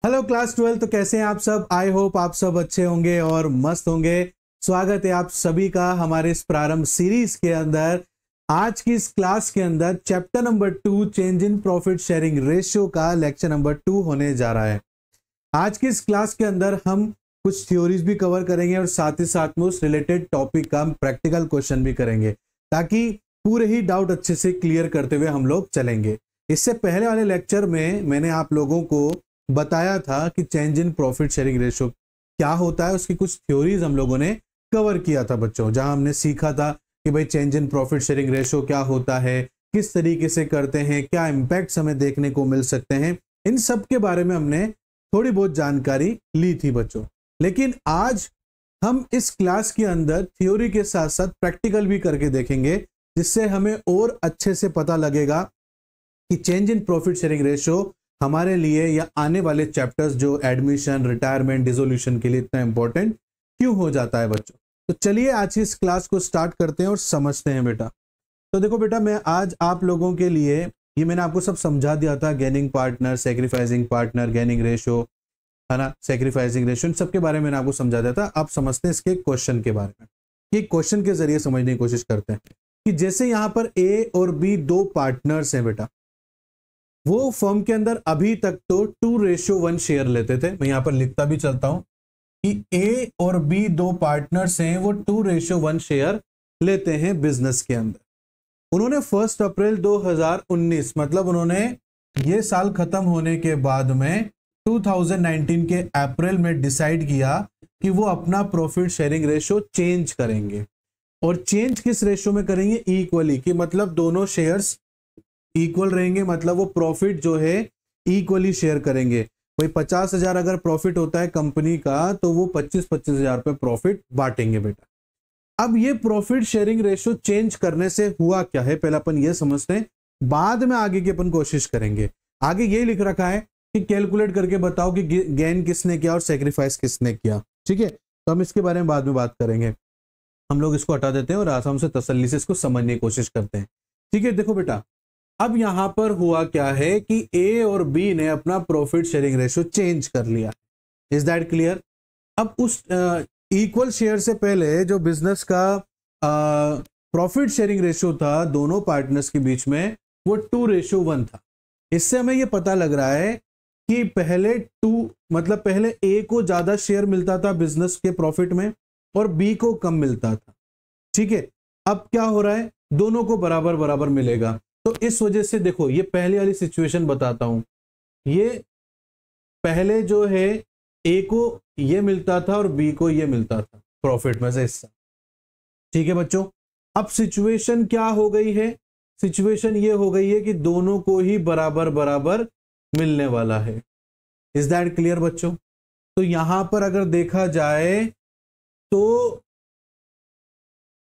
Hello class 12। तो कैसे हैं आप सब? आई होप आप सब अच्छे होंगे और मस्त होंगे। स्वागत है आप सभी का हमारे इस प्रारंभ सीरीज के अंदर। आज की इस क्लास के अंदर chapter number 2 change in profit sharing ratio का लेक्चर नंबर 2 होने जा रहा है। आज की इस क्लास के अंदर हम कुछ थ्योरीज भी कवर करेंगे और साथ ही साथ में उस रिलेटेड टॉपिक का हम प्रैक्टिकल क्वेश्चन भी करेंगे, ताकि पूरे ही डाउट अच्छे से क्लियर करते हुए हम लोग चलेंगे। इससे पहले वाले लेक्चर में मैंने आप लोगों को बताया था कि change in profit sharing ratio क्या होता है, उसकी कुछ थ्योरीज हम लोगों ने कवर किया था बच्चों, जहां हमने सीखा था कि भाई change in profit sharing ratio क्या होता है, किस तरीके से करते हैं, क्या इंपैक्ट्स हमें देखने को मिल सकते हैं। इन सब के बारे में हमने थोड़ी बहुत जानकारी ली थी बच्चों। लेकिन आज हम इस क्लास के अंदर थ्योरी के साथ साथ प्रैक्टिकल भी करके देखेंगे, जिससे हमें और अच्छे से पता लगेगा कि change in profit sharing ratio हमारे लिए या आने वाले चैप्टर्स जो एडमिशन, रिटायरमेंट, डिसोल्यूशन के लिए इतना इंपॉर्टेंट क्यों हो जाता है बच्चों। तो चलिए आज इस क्लास को स्टार्ट करते हैं और समझते हैं बेटा। तो देखो बेटा, मैं आज आप लोगों के लिए ये मैंने आपको सब समझा दिया था, gaining partner, sacrificing partner, gaining ratio, है ना, सेक्रीफाइसिंग रेशियो, इन सबके बारे में मैंने आपको समझा दिया था। अब समझते हैं इसके क्वेश्चन के बारे में। ये क्वेश्चन के जरिए समझने की कोशिश करते हैं कि जैसे यहाँ पर ए और बी दो पार्टनर्स हैं बेटा, वो फर्म के अंदर अभी तक तो 2:1 शेयर लेते थे। मैं यहां पर लिखता भी चलता हूं कि ए और बी दो पार्टनर्स हैं, वो 2:1 शेयर लेते हैं बिजनेस के अंदर। उन्होंने 1 अप्रैल 2019 मतलब उन्होंने ये साल खत्म होने के बाद में 2019 के अप्रैल में डिसाइड किया कि वो अपना प्रॉफिट शेयरिंग रेशियो चेंज करेंगे। और चेंज किस रेशियो में करेंगे? इक्वली, कि मतलब दोनों शेयर्स इक्वल रहेंगे, मतलब वो प्रॉफिट जो है इक्वली शेयर करेंगे। कोई 50,000 अगर प्रॉफिट होता है कंपनी का, तो वो 25-25 हजार पे प्रॉफिट बांटेंगे बेटा। अब ये प्रॉफिट शेयरिंग रेशियो चेंज करने से हुआ क्या है, पहले अपन ये समझते हैं, बाद में आगे की अपन कोशिश करेंगे। आगे ये लिख रखा है कि कैलकुलेट करके बताओ कि गेन किसने किया और सेक्रीफाइस किसने किया। ठीक है, तो हम इसके बारे में बाद में बात करेंगे। हम लोग इसको हटा देते हैं और आराम से तसल्ली से इसको समझने की कोशिश करते हैं। ठीक है, देखो बेटा, अब यहां पर हुआ क्या है कि ए और बी ने अपना प्रॉफिट शेयरिंग रेशियो चेंज कर लिया। Is that clear? अब उस इक्वल शेयर से पहले जो बिजनेस का प्रॉफिट शेयरिंग रेशियो था दोनों पार्टनर्स के बीच में, वो 2:1 था। इससे हमें ये पता लग रहा है कि पहले पहले ए को ज्यादा शेयर मिलता था बिजनेस के प्रॉफिट में और बी को कम मिलता था। ठीक है, अब क्या हो रहा है, दोनों को बराबर बराबर मिलेगा। तो इस वजह से देखो, ये पहले वाली सिचुएशन बताता हूं, ये पहले जो है ए को ये मिलता था और बी को ये मिलता था प्रॉफिट में से हिस्सा। ठीक है बच्चों, अब सिचुएशन क्या हो गई है? सिचुएशन ये हो गई है कि दोनों को ही बराबर बराबर मिलने वाला है। इज दैट क्लियर बच्चों? तो यहां पर अगर देखा जाए तो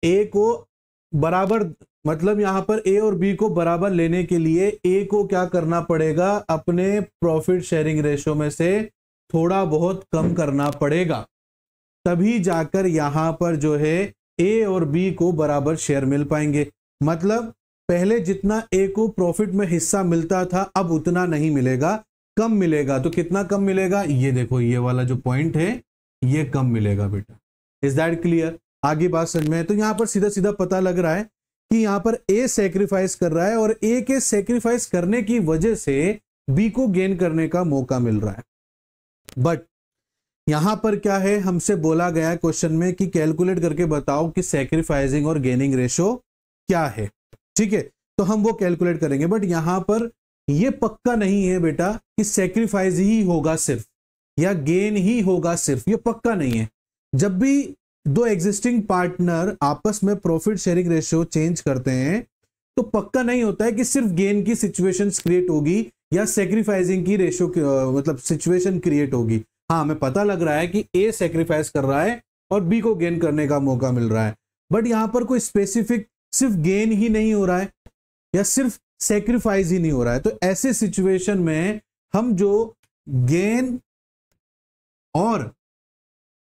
ए को बराबर, मतलब यहां पर ए और बी को बराबर लेने के लिए ए को क्या करना पड़ेगा? अपने प्रॉफिट शेयरिंग रेशियो में से थोड़ा बहुत कम करना पड़ेगा, तभी जाकर यहां पर जो है ए और बी को बराबर शेयर मिल पाएंगे। मतलब पहले जितना ए को प्रॉफिट में हिस्सा मिलता था, अब उतना नहीं मिलेगा, कम मिलेगा। तो कितना कम मिलेगा? ये देखो, ये वाला जो पॉइंट है ये कम मिलेगा बेटा। Is that clear? आगे बात समझ में है? तो यहां पर सीधा सीधा पता लग रहा है कि यहां पर ए सेक्रीफाइस कर रहा है और ए के सेक्रीफाइस करने की वजह से बी को गेन करने का मौका मिल रहा है। बट यहां पर क्या है, हमसे बोला गया है क्वेश्चन में कि कैलकुलेट करके बताओ कि सेक्रीफाइसिंग और गेनिंग रेशियो क्या है। ठीक है, तो हम वो कैलकुलेट करेंगे। बट यहां पर ये पक्का नहीं है बेटा कि सेक्रीफाइस ही होगा सिर्फ या गेन ही होगा सिर्फ, ये पक्का नहीं है। जब भी दो एग्जिस्टिंग पार्टनर आपस में प्रॉफिट शेयरिंग रेशियो चेंज करते हैं, तो पक्का नहीं होता है कि सिर्फ गेन की सिचुएशन क्रिएट होगी या सेक्रीफाइसिंग की रेशियो मतलब सिचुएशन क्रिएट होगी। हाँ, हमें पता लग रहा है कि ए सेक्रीफाइस कर रहा है और बी को गेन करने का मौका मिल रहा है, बट यहां पर कोई स्पेसिफिक सिर्फ गेन ही नहीं हो रहा है या सिर्फ सेक्रीफाइस ही नहीं हो रहा है। तो ऐसे सिचुएशन में हम जो गेन और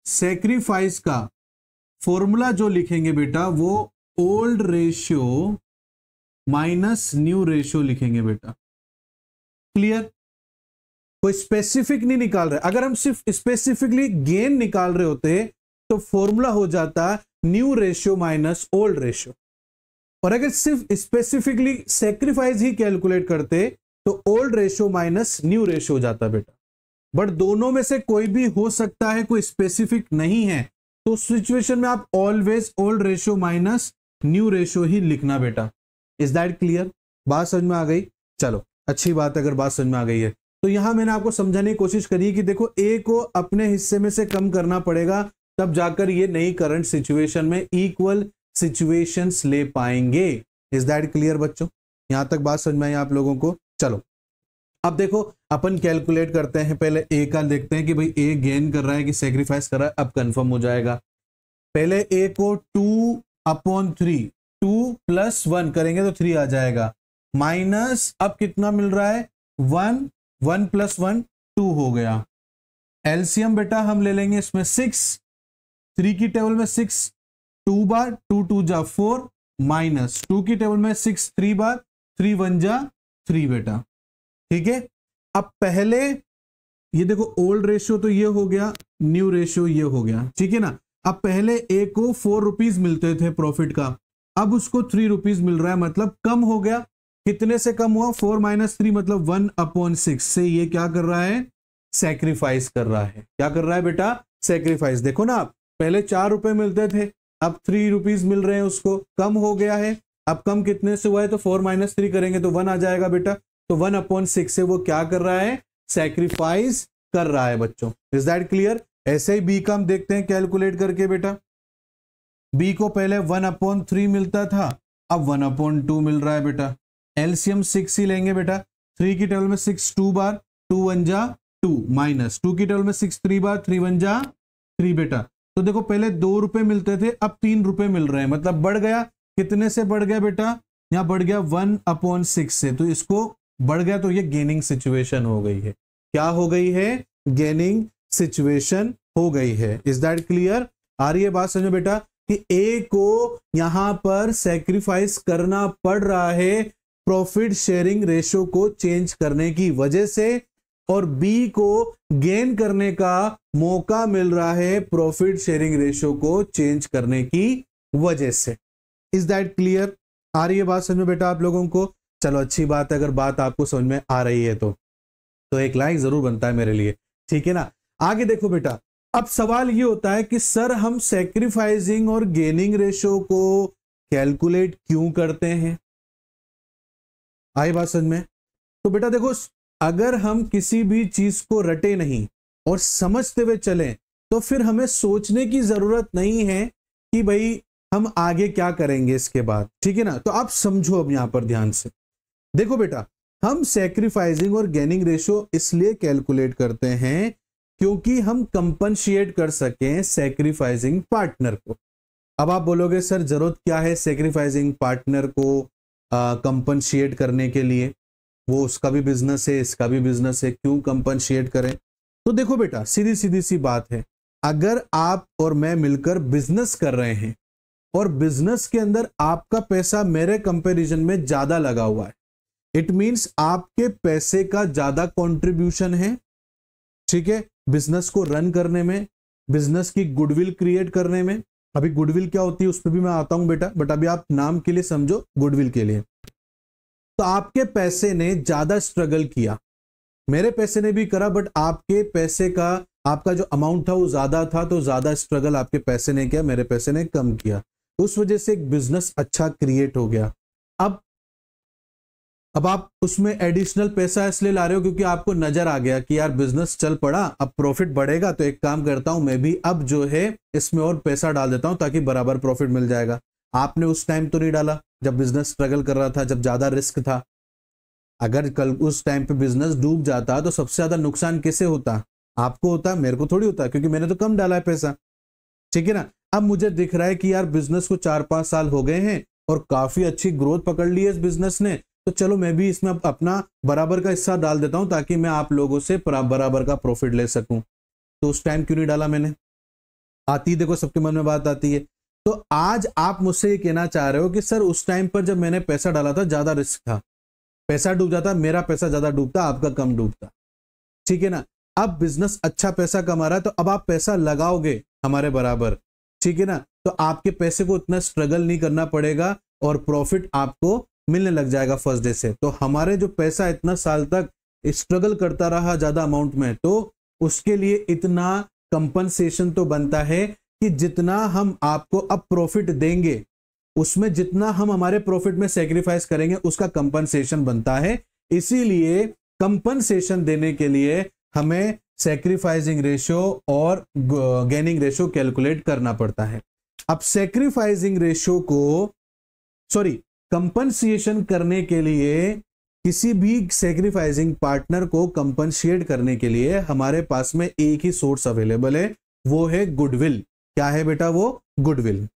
सेक्रीफाइस का फॉर्मूला जो लिखेंगे बेटा, वो old ratio minus new ratio लिखेंगे बेटा। क्लियर? कोई स्पेसिफिक नहीं निकाल रहे। अगर हम सिर्फ स्पेसिफिकली गेन निकाल रहे होते तो फॉर्मूला हो जाता new ratio minus old ratio, और अगर सिर्फ स्पेसिफिकली सेक्रीफाइस ही कैलकुलेट करते तो old ratio minus new ratio हो जाता बेटा। बट दोनों में से कोई भी हो सकता है, कोई स्पेसिफिक नहीं है, तो सिचुएशन में आप always old ratio minus new ratio ही लिखना बेटा। Is that clear? बात समझ में आ गई? चलो अच्छी बात है अगर बात समझ में आ गई है। तो यहां मैंने आपको समझाने की कोशिश करी कि देखो ए को अपने हिस्से में से कम करना पड़ेगा, तब जाकर ये नई करंट सिचुएशन में इक्वल सिचुएशंस ले पाएंगे। इज दैट क्लियर बच्चों? यहां तक बात समझ में आई आप लोगों को? चलो अब देखो अपन कैलकुलेट करते हैं। पहले ए का देखते हैं कि भाई ए गेन कर रहा है कि सेक्रीफाइस कर रहा है, अब कंफर्म हो जाएगा। पहले ए को 2/3 2 + 1 करेंगे तो 3 आ जाएगा, माइनस अब कितना मिल रहा है 1 1 + 1 2 हो गया। एलसीएम बेटा हम ले लेंगे इसमें 6, 3 की टेबल में 6 2 बार 2 2 जा 4 माइनस 2 की टेबल में 6 3 बार 3 1 जा 3 बेटा। ठीक है, अब पहले ये देखो ओल्ड रेशियो तो ये हो गया, न्यू रेशियो ये हो गया, ठीक है ना। अब पहले ए को 4 रुपीज मिलते थे प्रॉफिट का, अब उसको 3 रुपीज मिल रहा है, मतलब कम हो गया। कितने से कम हुआ? 4 - 3 मतलब 1/6 से ये क्या कर रहा है? सैक्रिफाइस कर रहा है। क्या कर रहा है बेटा? सैक्रिफाइस। देखो ना आप पहले 4 रुपए मिलते थे, अब 3 रुपीज मिल रहे हैं, उसको कम हो गया है। अब कम कितने से हुआ है? तो 4 - 3 करेंगे तो 1 आ जाएगा बेटा। तो 1/6 से वो क्या कर रहा है? सैक्रिफाइस कर रहा है बच्चों। Is that clear? ऐसे ही बी का हम देखते हैं कैलकुलेट करके बेटा। बी को पहले 1/3 मिलता था, अब 1/2 मिल रहा है बेटा। एलसीएम 6 ही लेंगे बेटा। 3 की टेबल में 6 2 बार 2 1 जा 2 माइनस 2 की टेबल में 6 3 बार 3 1 जा 3 बेटा। तो देखो पहले 2 रुपए मिलते थे, अब 3 रुपए मिल रहे हैं, मतलब बढ़ गया। कितने से बढ़ गया बेटा? यहां बढ़ गया 1/6 से, तो इसको बढ़ गया, तो ये गेनिंग सिचुएशन हो गई है। क्या हो गई है? गेनिंग सिचुएशन हो गई है। Is that clear? आ रही है बात समझो बेटा कि ए को यहां पर सैक्रिफाइस करना पड़ रहा है प्रॉफिट शेयरिंग रेशियो को चेंज करने की वजह से, और बी को गेन करने का मौका मिल रहा है प्रॉफिट शेयरिंग रेशियो को चेंज करने की वजह से। Is that clear? आ रही है बात समझ में बेटा आप लोगों को? चलो अच्छी बात है, अगर बात आपको समझ में आ रही है तो एक लाइक जरूर बनता है मेरे लिए, ठीक है ना। आगे देखो बेटा, अब सवाल ये होता है कि सर हम सैक्रिफाइसिंग और गेनिंग रेशियो को कैलकुलेट क्यों करते हैं? आई बात समझ में? तो बेटा देखो, अगर हम किसी भी चीज को रटे नहीं और समझते हुए चलें तो फिर हमें सोचने की जरूरत नहीं है कि भाई हम आगे क्या करेंगे इसके बाद, ठीक है ना। तो आप समझो अब यहां पर ध्यान से देखो बेटा, हम सैक्रिफाइसिंग और गेनिंग रेशियो इसलिए कैलकुलेट करते हैं क्योंकि हम कंपनशिएट कर सकें सैक्रिफाइसिंग पार्टनर को। अब आप बोलोगे सर जरूरत क्या है सैक्रिफाइसिंग पार्टनर को कंपनशिएट करने के लिए? वो उसका भी बिजनेस है, इसका भी बिजनेस है, क्यों कंपनशिएट करें? तो देखो बेटा, सीधी सीधी सी बात है, अगर आप और मैं मिलकर बिजनेस कर रहे हैं और बिजनेस के अंदर आपका पैसा मेरे कंपैरिजन में ज्यादा लगा हुआ है, इट मींस आपके पैसे का ज्यादा कंट्रीब्यूशन है, ठीक है, बिजनेस को रन करने में, बिजनेस की गुडविल क्रिएट करने में। अभी गुडविल क्या होती है उस पर भी मैं आता हूं बेटा, बट अभी आप नाम के लिए समझो गुडविल के लिए। तो आपके पैसे ने ज्यादा स्ट्रगल किया, मेरे पैसे ने भी करा, बट आपके पैसे का, आपका जो अमाउंट था वो ज्यादा था, तो ज्यादा स्ट्रगल आपके पैसे ने किया, मेरे पैसे ने कम किया, उस वजह से एक बिजनेस अच्छा क्रिएट हो गया। अब आप उसमें एडिशनल पैसा इसलिए ला रहे हो क्योंकि आपको नजर आ गया कि यार बिजनेस चल पड़ा, अब प्रॉफिट बढ़ेगा, तो एक काम करता हूं मैं भी अब जो है इसमें और पैसा डाल देता हूं ताकि बराबर प्रॉफिट मिल जाएगा। आपने उस टाइम तो नहीं डाला जब बिजनेस स्ट्रगल कर रहा था, जब ज्यादा रिस्क था। अगर कल उस टाइम पे बिजनेस डूब जाता तो सबसे ज्यादा नुकसान किसे होता? आपको होता, मेरे को थोड़ी होता, क्योंकि मैंने तो कम डाला है पैसा, ठीक है ना। अब मुझे दिख रहा है कि यार बिजनेस को 4-5 साल हो गए हैं और काफी अच्छी ग्रोथ पकड़ ली है इस बिजनेस ने, तो चलो मैं भी इसमें अपना बराबर का हिस्सा डाल देता हूं ताकि मैं आप लोगों से बराबर का प्रॉफिट ले सकूं। तो उस टाइम क्यों नहीं डाला मैंने? आती, देखो सबके मन में बात आती है। तो आज आप मुझसे ये कहना चाह रहे हो कि सर उस टाइम पर जब मैंने पैसा डाला था ज्यादा रिस्क था, पैसा डूब जाता, मेरा पैसा ज्यादा डूबता, आपका कम डूबता, ठीक है ना। अब बिजनेस अच्छा पैसा कमा रहा है तो अब आप पैसा लगाओगे हमारे बराबर, ठीक है ना, तो आपके पैसे को इतना स्ट्रगल नहीं करना पड़ेगा और प्रॉफिट आपको मिलने लग जाएगा फर्स्ट डे से। तो हमारे जो पैसा इतना साल तक स्ट्रगल करता रहा ज्यादा अमाउंट में, तो उसके लिए इतना कंपनसेशन तो बनता है कि जितना हम आपको अब प्रॉफिट देंगे उसमें जितना हम हमारे प्रॉफिट में सेक्रीफाइस करेंगे उसका कंपनसेशन बनता है। इसीलिए कंपनसेशन देने के लिए हमें सेक्रीफाइसिंग रेशियो और गेनिंग रेशियो कैलकुलेट करना पड़ता है। अब सेक्रीफाइसिंग रेशियो को कंपनसेशन करने के लिए, किसी भी सेक्रीफाइसिंग पार्टनर को कंपनसेट करने के लिए हमारे पास में एक ही सोर्स अवेलेबल है, वो है गुडविल। क्या है बेटा? वो गुडविल।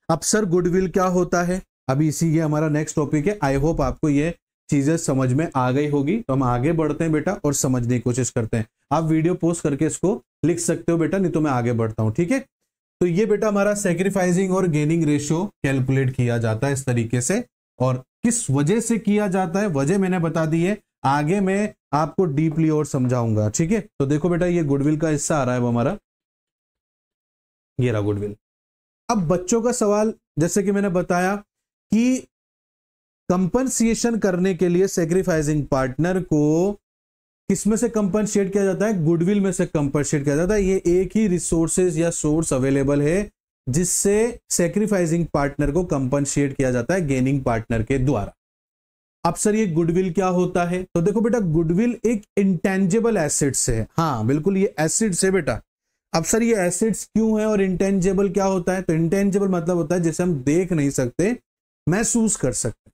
अब सर गुडविल क्या होता है? अभी इसी ये हमारा नेक्स्ट टॉपिक है। आई होप आपको ये चीजें समझ में आ गई होगी। तो हम आगे बढ़ते हैं बेटा और समझने की कोशिश करते हैं। आप वीडियो पोस्ट करके इसको लिख सकते हो बेटा, नहीं तो मैं आगे बढ़ता हूं, ठीक है। तो ये बेटा हमारा सेक्रीफाइसिंग और गेनिंग रेशियो कैलकुलेट किया जाता है इस तरीके से। और किस वजह से किया जाता है, वजह मैंने बता दी है, आगे मैं आपको डीपली और समझाऊंगा, ठीक है। तो देखो बेटा ये गुडविल का हिस्सा आ रहा है वो हमारा, ये रहा गुडविल। अब बच्चों का सवाल, जैसे कि मैंने बताया कि कंपनसेशन करने के लिए सेक्रीफाइसिंग पार्टनर को किस में से कंपनसेट किया जाता है? गुडविल में से कंपनसेट किया जाता है। ये एक ही रिसोर्सेज या सोर्स अवेलेबल है जिससे सेक्रीफाइसिंग पार्टनर को कंपनसेट किया जाता है गेनिंग पार्टनर के द्वारा। अब सर ये गुडविल क्या होता है? तो देखो बेटा गुडविल एक इंटेंजिबल एसेट्स है। हाँ बिल्कुल ये एसेट्स है बेटा। अब सर ये एसेट्स क्यों है और इंटेंजिबल क्या होता है? तो इंटेंजिबल मतलब होता है जिसे हम देख नहीं सकते, महसूस कर सकते।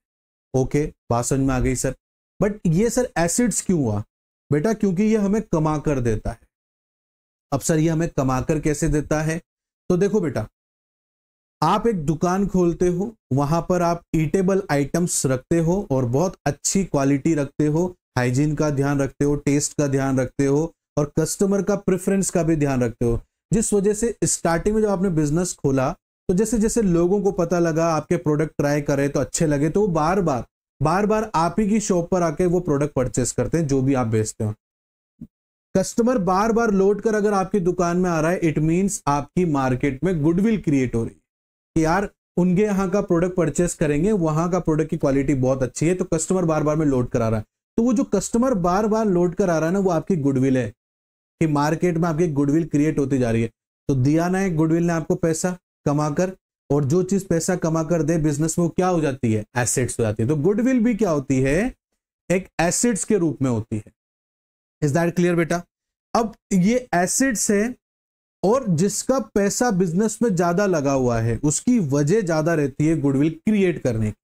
ओके, बात समझ में आ गई सर। बट ये सर एसेट्स क्यों हुआ बेटा? क्योंकि ये हमें कमा कर देता है। अब सर ये हमें कमा कर कैसे देता है? तो देखो बेटा, आप एक दुकान खोलते हो, वहां पर आप ईटेबल आइटम्स रखते हो और बहुत अच्छी क्वालिटी रखते हो, हाइजीन का ध्यान रखते हो, टेस्ट का ध्यान रखते हो और कस्टमर का प्रेफरेंस का भी ध्यान रखते हो। जिस वजह से स्टार्टिंग में जब आपने बिजनेस खोला तो जैसे जैसे लोगों को पता लगा, आपके प्रोडक्ट ट्राई करे तो अच्छे लगे, तो वो बार बार आप ही की शॉप पर आके वो प्रोडक्ट परचेस करते हैं जो भी आप बेचते हो। कस्टमर बार बार लौट कर अगर आपकी दुकान में आ रहा है, इट मींस आपकी मार्केट में गुडविल क्रिएट हो रही है कि यार उनके यहाँ का प्रोडक्ट परचेस करेंगे, वहां का प्रोडक्ट की क्वालिटी बहुत अच्छी है, तो कस्टमर बार बार में लौट कर आ रहा है। तो वो जो कस्टमर बार बार लौट कर आ रहा है ना, वो आपकी गुडविल है कि मार्केट में आपकी गुडविल क्रिएट होती जा रही है। तो दिया ना है गुडविल ने आपको पैसा कमाकर, और जो चीज पैसा कमा कर दे बिजनेस में वो क्या हो जाती है? एसेट्स हो जाती है। तो गुडविल भी क्या होती है? एक एसेट्स के रूप में होती है। इज दैट क्लियर बेटा? अब ये एसेट्स है और जिसका पैसा बिजनेस में ज्यादा लगा हुआ है उसकी वजह ज्यादा रहती है गुडविल क्रिएट करने की,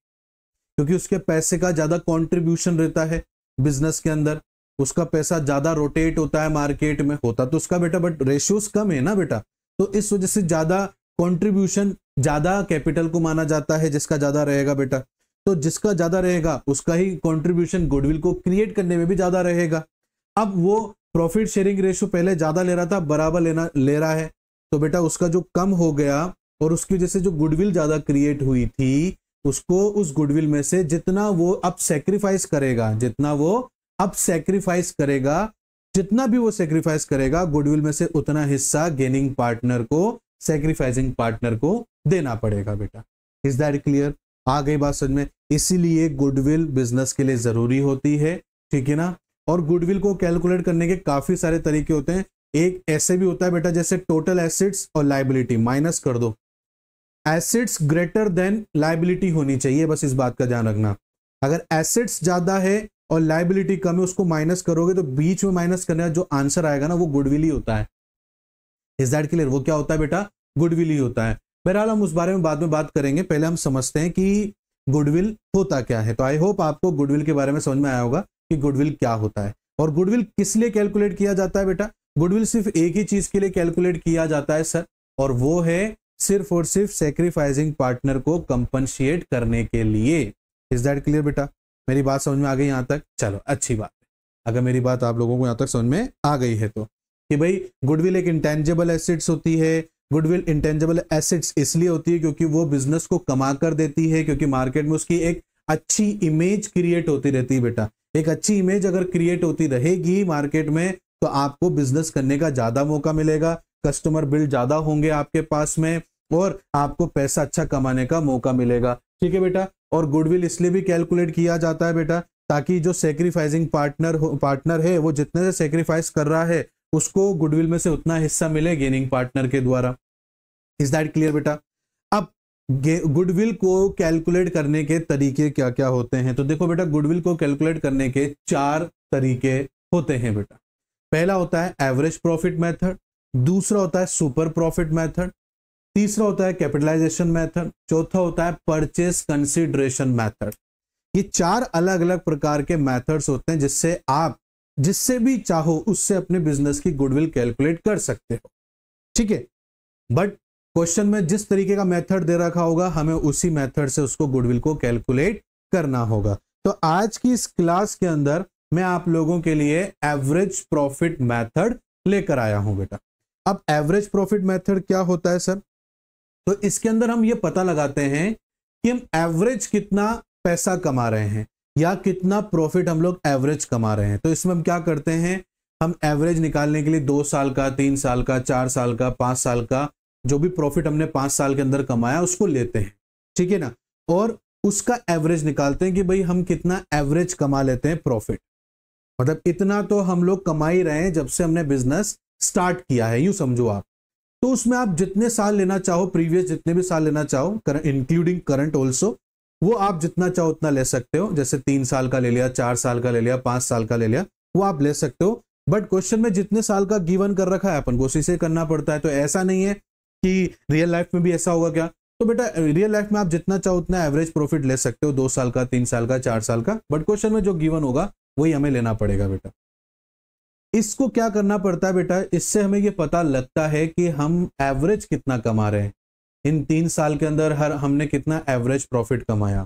क्योंकि उसके पैसे का ज्यादा कंट्रीब्यूशन रहता है बिजनेस के अंदर, उसका पैसा ज्यादा रोटेट होता है मार्केट में, होता तो उसका बेटा बट रेशियोज कम है ना बेटा। तो इस वजह से ज्यादा कंट्रीब्यूशन, ज्यादा कैपिटल को माना जाता है जिसका ज्यादा रहेगा बेटा। तो जिसका ज्यादा रहेगा उसका ही कंट्रीब्यूशन गुडविल को क्रिएट करने में भी ज्यादा रहेगा। अब वो प्रॉफिट शेयरिंग रेशियो पहले ज्यादा ले रहा था, बराबर ले रहा है, तो बेटा उसका जो कम हो गया और उसकी वजह से जो गुडविल ज्यादा क्रिएट हुई थी, उसको उस गुडविल में से जितना वो अब सेक्रीफाइस करेगा, जितना भी वो सेक्रीफाइस करेगा गुडविल में से उतना हिस्सा गेनिंग पार्टनर को, सेक्रीफाइसिंग पार्टनर को देना पड़ेगा बेटा। Is that clear? आ गई बात समझ में? इसीलिए गुडविल बिजनेस के लिए जरूरी होती है, ठीक है ना। और गुडविल को कैलकुलेट करने के काफी सारे तरीके होते हैं। एक ऐसे भी होता है बेटा जैसे टोटल एसेट्स और लायबिलिटी माइनस कर दो, एसेट्स ग्रेटर देन लायबिलिटी होनी चाहिए, बस इस बात का ध्यान रखना। अगर एसेट्स ज्यादा है और लायबिलिटी कम है, उसको माइनस करोगे तो बीच में माइनस करने का जो आंसर आएगा ना वो गुडविल ही होता है। Is that clear? वो क्या होता है बेटा? गुडविल ही होता है। बहरहाल हम उस बारे में बाद में बात करेंगे, पहले हम समझते हैं कि गुडविल होता क्या है। तो आई होप आपको गुडविल के बारे में समझ में आया होगा कि गुडविल क्या होता है और गुडविल किस लिए कैलकुलेट किया जाता है बेटा। गुडविल सिर्फ एक ही चीज के लिए कैलकुलेट किया जाता है सर, और वो है सिर्फ और सिर्फ सेक्रीफाइसिंग पार्टनर को कंपनसेट करने के लिए। इज दैट क्लियर बेटा? मेरी बात समझ में आ गई यहां तक? चलो अच्छी बात है, अगर मेरी बात आप लोगों को यहां तक समझ में आ गई है तो, कि भाई गुडविल एक इंटेंजिबल एसेट्स होती है। गुडविल इंटेंजिबल एसेट्स इसलिए होती है क्योंकि वो बिजनेस को कमा कर देती है, क्योंकि मार्केट में उसकी एक अच्छी इमेज क्रिएट होती रहती है बेटा। एक अच्छी इमेज अगर क्रिएट होती रहेगी मार्केट में तो आपको बिजनेस करने का ज्यादा मौका मिलेगा, कस्टमर बिल्ड ज्यादा होंगे आपके पास में और आपको पैसा अच्छा कमाने का मौका मिलेगा। ठीक है बेटा। और गुडविल इसलिए भी कैलकुलेट किया जाता है बेटा ताकि जो सेक्रीफाइसिंग पार्टनर है वो जितने से सेक्रीफाइस कर रहा है उसको गुडविल में से उतना हिस्सा मिले गेनिंग पार्टनर के द्वारा। इज दैट क्लियर बेटा? अब गुडविल को कैलकुलेट करने के तरीके क्या क्या होते हैं? तो देखो बेटा, गुडविल को कैलकुलेट करने के 4 तरीके होते हैं बेटा। पहला होता है एवरेज प्रॉफिट मेथड, दूसरा होता है सुपर प्रॉफिट मेथड, तीसरा होता है कैपिटलाइजेशन मेथड, चौथा होता है परचेज कंसीडरेशन मेथड। ये 4 अलग अलग प्रकार के मेथड्स होते हैं जिससे आप जिससे भी चाहो उससे अपने बिजनेस की गुडविल कैलकुलेट कर सकते हो। ठीक है, बट क्वेश्चन में जिस तरीके का मेथड दे रखा होगा हमें उसी मेथड से उसको गुडविल को कैलकुलेट करना होगा। तो आज की इस क्लास के अंदर मैं आप लोगों के लिए एवरेज प्रॉफिट मेथड लेकर आया हूं बेटा। अब एवरेज प्रॉफिट मेथड क्या होता है सर? तो इसके अंदर हम ये पता लगाते हैं कि हम एवरेज कितना पैसा कमा रहे हैं या कितना प्रॉफिट हम लोग एवरेज कमा रहे हैं। तो इसमें हम क्या करते हैं, हम एवरेज निकालने के लिए 2 साल का, 3 साल का, 4 साल का, 5 साल का जो भी प्रॉफिट हमने 5 साल के अंदर कमाया उसको लेते हैं। ठीक है ना, और उसका एवरेज निकालते हैं कि भाई हम कितना एवरेज कमा लेते हैं प्रॉफिट, मतलब इतना तो हम लोग कमा ही रहे हैं जब से हमने बिजनेस स्टार्ट किया है, यूं समझो आप। तो उसमें आप जितने साल लेना चाहो, प्रीवियस जितने भी साल लेना चाहो, इंक्लूडिंग करंट ऑल्सो, वो आप जितना चाहो उतना ले सकते हो। जैसे 3 साल का ले लिया, 4 साल का ले लिया, 5 साल का ले लिया, वो आप ले सकते हो। बट क्वेश्चन में जितने साल का गिवन कर रखा है अपन को उसी से करना पड़ता है। तो ऐसा नहीं है कि रियल लाइफ में भी ऐसा होगा क्या? तो बेटा रियल लाइफ में आप जितना चाहो उतना एवरेज प्रॉफिट ले सकते हो, 2 साल का, 3 साल का, 4 साल का, बट क्वेश्चन में जो गिवन होगा वही हमें लेना पड़ेगा बेटा। इसको क्या करना पड़ता है बेटा, इससे हमें ये पता लगता है कि हम एवरेज कितना कमा रहे हैं इन 3 साल के अंदर, हमने कितना एवरेज प्रॉफिट कमाया।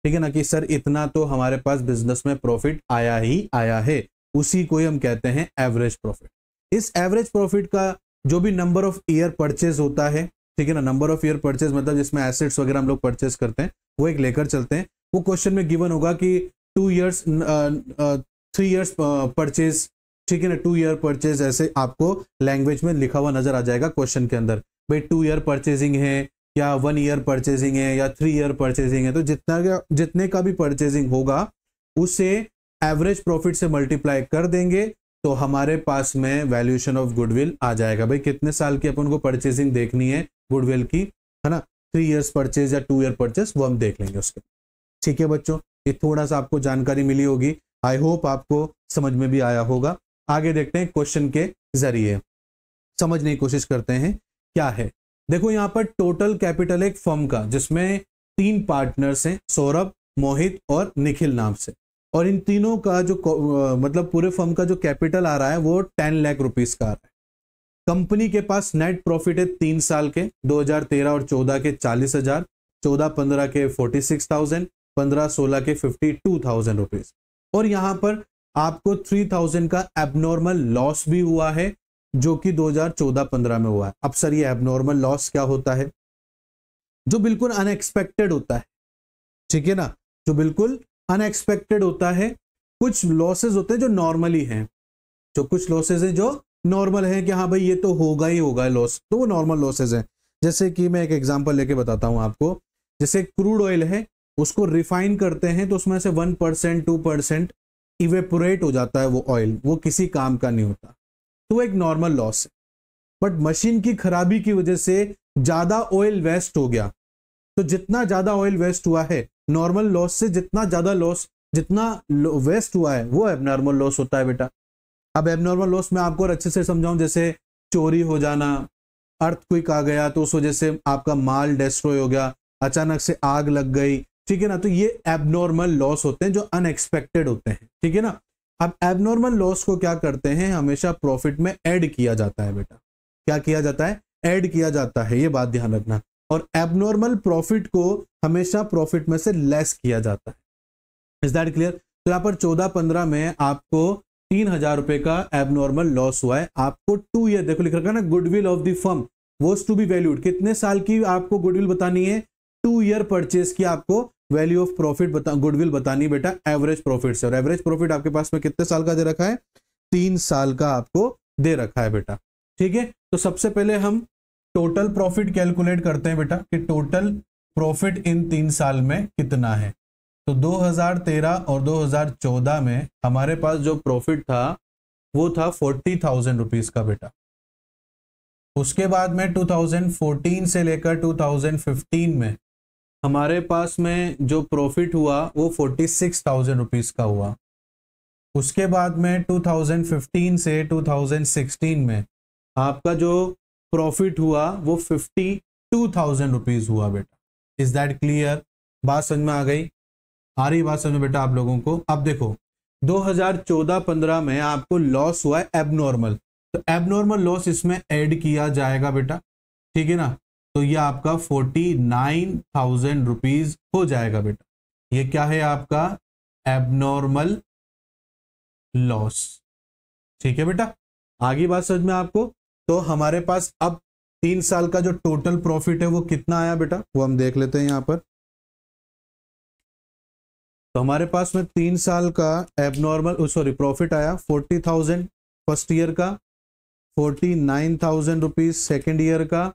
ठीक है ना, कि सर इतना तो हमारे पास बिजनेस में प्रॉफिट आया ही आया है, उसी को ही हम कहते हैं एवरेज प्रॉफिट। इस एवरेज प्रॉफिट का जो भी नंबर ऑफ ईयर परचेज होता है, ठीक है ना, नंबर ऑफ ईयर परचेज मतलब जिसमें एसेट्स वगैरह हम लोग परचेज करते हैं वो एक लेकर चलते हैं। वो क्वेश्चन में गिवन होगा कि 2 ईयर्स 3 ईयर्स परचेज, ठीक है ना, 2 ईयर परचेज, ऐसे आपको लैंग्वेज में लिखा हुआ नजर आ जाएगा क्वेश्चन के अंदर। भाई 2 ईयर परचेजिंग है या 1 ईयर परचेजिंग है या 3 ईयर परचेजिंग है, तो जितने का भी परचेजिंग होगा उसे एवरेज प्रॉफिट से मल्टीप्लाई कर देंगे तो हमारे पास में वैल्यूएशन ऑफ गुडविल आ जाएगा। भाई कितने साल की अपन को परचेजिंग देखनी है गुडविल की, है ना, 3 ईयर्स परचेज या 2 ईयर परचेज, वो हम देख लेंगे उसके। ठीक है बच्चों, ये थोड़ा सा आपको जानकारी मिली होगी, आई होप आपको समझ में भी आया होगा। आगे देखते हैं क्वेश्चन के जरिए समझने की कोशिश करते हैं क्या है। देखो यहाँ पर टोटल कैपिटल एक फर्म का जिसमें 3 पार्टनर्स हैं, सौरभ, मोहित और निखिल नाम से, और इन तीनों का जो मतलब पूरे फर्म का जो कैपिटल आ रहा है वो 10 लाख रुपीस का आ रहा है। कंपनी के पास नेट प्रॉफिट है 3 साल के, 2013 और 14 के 40,000, 14-15 के 46,000, 15-16 के 52,000 रुपीज। और यहाँ पर आपको 3,000 का एबनॉर्मल लॉस भी हुआ है जो कि 2014-15 में हुआ है। अब सर ये एबनॉर्मल लॉस क्या होता है? जो बिल्कुल अनएक्सपेक्टेड होता है, ठीक है ना, जो बिल्कुल अनएक्सपेक्टेड होता है। कुछ लॉसेज होते हैं जो नॉर्मली हैं, जो कुछ लॉसेज हैं जो नॉर्मल है कि हाँ भाई ये तो होगा ही होगा लॉस, तो वो नॉर्मल लॉसेज हैं। जैसे कि मैं एक एग्जांपल लेके बताता हूं आपको, जैसे क्रूड ऑयल है उसको रिफाइन करते हैं तो उसमें से 1% 2% इवेपोरेट हो जाता है वो ऑयल, वो किसी काम का नहीं होता, तो वो एक नॉर्मल लॉस है। बट मशीन की खराबी की वजह से ज्यादा ऑयल वेस्ट हो गया, तो जितना ज्यादा ऑयल वेस्ट हुआ है नॉर्मल लॉस से जितना ज्यादा लॉस, जितना वेस्ट हुआ है वो एबनॉर्मल लॉस होता है बेटा। अब एबनॉर्मल लॉस में आपको और अच्छे से समझाऊं, जैसे चोरी हो जाना, अर्थक्वेक आ गया तो उस वजह से आपका माल डिस्ट्रॉय हो गया, अचानक से आग लग गई, ठीक है ना, तो ये एबनॉर्मल लॉस होते हैं जो अनएक्सपेक्टेड होते हैं, ठीक है ना। अब एबनॉर्मल लॉस को क्या करते हैं, हमेशा प्रॉफिट में ऐड किया जाता है बेटा। क्या किया जाता है? ऐड किया जाता है, ये बात ध्यान रखना। और एबनॉर्मल प्रॉफिट को हमेशा प्रॉफिट में से लेस किया जाता है। Is that clear? तो यहाँ पर 14-15 में आपको 3,000 रुपए का एबनॉर्मल लॉस हुआ है। आपको 2 ईयर, देखो लिख रखा है ना, goodwill of the firm was to be valued, कितने साल की आपको गुडविल बतानी है? 2 ईयर परचेज की आपको वैल्यू ऑफ प्रॉफिट गुडविल बतानी बेटा एवरेज प्रॉफिट से, और एवरेज प्रॉफिट आपके पास में कितने साल का दे रखा है, 3 साल का आपको दे रखा है बेटा। ठीक है, तो सबसे पहले हम टोटल प्रॉफिट कैलकुलेट करते हैं बेटा कि टोटल प्रॉफिट इन 3 साल में कितना है। तो 2013 और 2014 में हमारे पास जो प्रॉफिट था वो था 40,000 रुपीज का बेटा। उसके बाद में 2014 से लेकर 2015 में हमारे पास में जो प्रॉफिट हुआ वो 46,000 रुपीज का हुआ। उसके बाद में 2015 से 2016 में आपका जो प्रॉफिट हुआ वो 52,000 रुपीज हुआ बेटा। Is that clear? बात समझ में आ गई? आ रही बात समझ में बेटा आप लोगों को? अब देखो 2014-15 में आपको लॉस हुआ है एबनॉर्मल, तो एबनॉर्मल लॉस इसमें ऐड किया जाएगा बेटा। ठीक है ना, तो ये आपका 49,000 रुपीज हो जाएगा बेटा। ये क्या है आपका एबनॉर्मल लॉस। ठीक है बेटा, आगे बात समझ में आपको? तो हमारे पास अब 3 साल का जो टोटल प्रॉफिट है वो कितना आया बेटा, वो हम देख लेते हैं यहां पर। तो हमारे पास में 3 साल का एबनॉर्मल प्रॉफिट आया 40,000 फर्स्ट ईयर का, 49,000 रुपीज सेकेंड ईयर का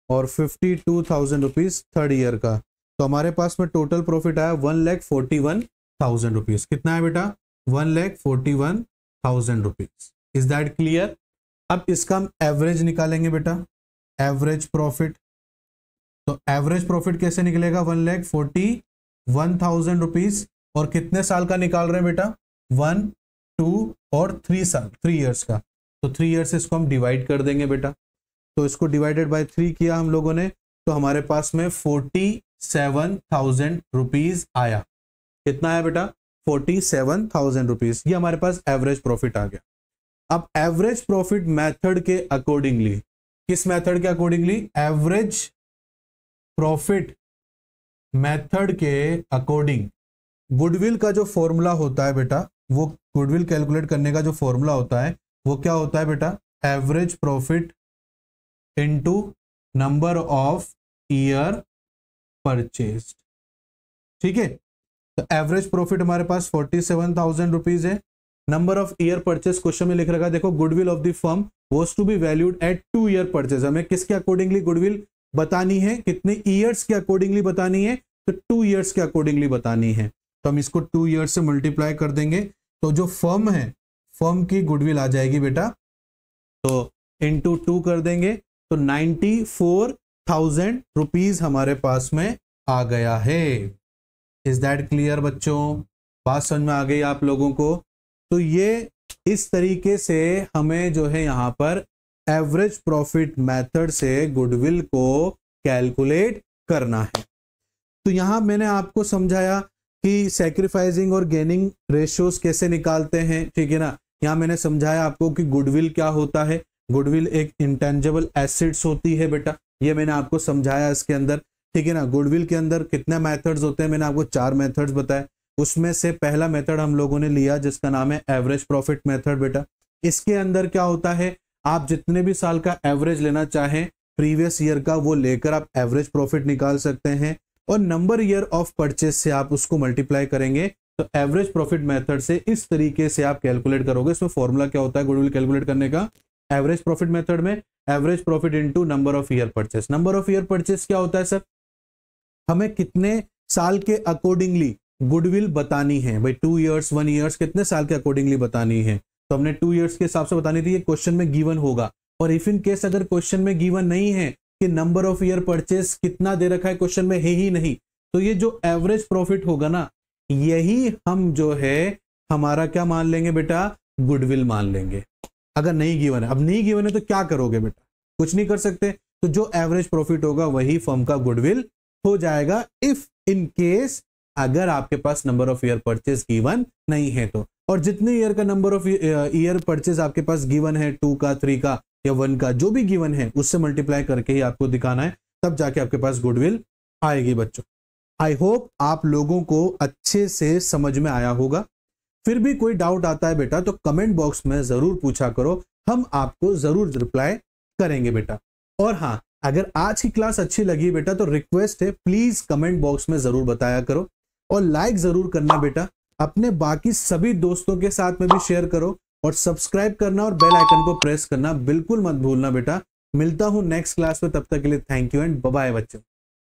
और 52,000 रुपीज थर्ड ईयर का। तो हमारे पास में टोटल प्रॉफिट आया 1,41,000 रुपीज। कितना है बेटा? 1,41,000 रुपीज। Is that clear? अब इसका हम एवरेज निकालेंगे बेटा, एवरेज प्रॉफिट। तो एवरेज प्रॉफिट कैसे निकलेगा? 1,41,000 रुपीज। और कितने साल का निकाल रहे हैं बेटा? 1, 2 और 3 साल, 3 इयर्स का। तो 3 ईयर्स इसको हम डिवाइड कर देंगे बेटा। तो इसको डिवाइडेड बाय 3 किया हम लोगों ने, तो हमारे पास में 47,000 रुपीज आया। कितना है बेटा? 47,000 रुपीज। ये हमारे पास एवरेज प्रॉफिट आ गया। अब एवरेज प्रॉफिट मेथड के अकॉर्डिंगली, किस मेथड के अकॉर्डिंगली? एवरेज प्रॉफिट मेथड के अकॉर्डिंग गुडविल का जो फॉर्मूला होता है बेटा, वो गुडविल कैलकुलेट करने का जो फॉर्मूला होता है वो क्या होता है बेटा? Average profit into number of year purchased. ठीक है, तो एवरेज प्रॉफिट हमारे पास 47,000 रुपीज है। Number of year purchase question में लिख रखा है, देखो goodwill of the firm was to be valued at 2 year purchase. हमें किसके अकॉर्डिंगली गुडविल बतानी है? कितने ईयर्स के अकॉर्डिंगली बतानी है? तो 2 ईयर्स के अकॉर्डिंगली बतानी है। तो हम इसको 2 ईयर्स से मल्टीप्लाई कर देंगे, तो जो फर्म है फर्म की गुडविल आ जाएगी बेटा, तो इंटू 2 कर देंगे, तो 94,000 रुपीज हमारे पास में आ गया है। इज दैट क्लियर बच्चों? बात समझ में आ गई आप लोगों को? तो ये इस तरीके से हमें जो है यहां पर एवरेज प्रॉफिट मेथड से गुडविल को कैलकुलेट करना है। तो यहां मैंने आपको समझाया कि सैक्रिफाइसिंग और गेनिंग रेशियोज कैसे निकालते हैं। ठीक है ना, यहां मैंने समझाया आपको कि गुडविल क्या होता है। गुडविल एक इंटेंजिबल एसेट्स होती है बेटा, ये मैंने आपको समझाया इसके अंदर। ठीक है ना, गुडविल के अंदर कितने मेथड्स होते हैं? मैंने आपको 4 मेथड्स बताए। उसमें से पहला मेथड हम लोगों ने लिया जिसका नाम है एवरेज प्रॉफिट मेथड बेटा। इसके अंदर क्या होता है, आप जितने भी साल का एवरेज लेना चाहें प्रीवियस ईयर का, वो लेकर आप एवरेज प्रॉफिट निकाल सकते हैं, और नंबर ईयर ऑफ परचेज से आप उसको मल्टीप्लाई करेंगे, तो एवरेज प्रॉफिट मेथड से इस तरीके से आप कैलकुलेट करोगे। इसमें फॉर्मूला क्या होता है गुडविल कैलकुलेट करने का? एवरेज प्रॉफिट मेथड में average profit into number of year purchase. Number of year purchase क्या होता है सर? हमें कितने साल के अकॉर्डिंगली गुडविल बतानी है भाई, 2 ईयर्स 1 ईयर्स, कितने साल के अकॉर्डिंगली बतानी है? तो हमने 2 ईयर्स के हिसाब से बतानी थी। ये क्वेश्चन में गिवन होगा, और इफ इन केस अगर क्वेश्चन में गिवन नहीं है कि नंबर ऑफ ईयर परचेज कितना दे रखा है, क्वेश्चन में है ही नहीं, तो ये जो एवरेज प्रॉफिट होगा ना, यही हम जो है हमारा क्या मान लेंगे बेटा? गुडविल मान लेंगे। अगर नहीं गिवन है, अब नहीं गिवन है तो क्या करोगे बेटा? कुछ नहीं कर सकते। तो जो एवरेज प्रॉफिट होगा वही फर्म का गुडविल हो जाएगा, इफ इन केस अगर आपके पास number of year purchase given नहीं है तो। और जितने ईयर का नंबर ऑफ ईयर परचेज आपके पास गिवन है, 2 का 3 का या 1 का, जो भी गिवन है उससे मल्टीप्लाई करके ही आपको दिखाना है, तब जाके आपके पास गुडविल आएगी बच्चों। आई होप आप लोगों को अच्छे से समझ में आया होगा। फिर भी कोई डाउट आता है बेटा तो कमेंट बॉक्स में जरूर पूछा करो, हम आपको जरूर रिप्लाई करेंगे बेटा। और हाँ, अगर आज की क्लास अच्छी लगी बेटा तो रिक्वेस्ट है प्लीज कमेंट बॉक्स में जरूर बताया करो और लाइक जरूर करना बेटा। अपने बाकी सभी दोस्तों के साथ में भी शेयर करो और सब्सक्राइब करना और बेल आइकन को प्रेस करना बिल्कुल मत भूलना बेटा। मिलता हूं नेक्स्ट क्लास में, तब तक के लिए thank you and bye bye बच्चों।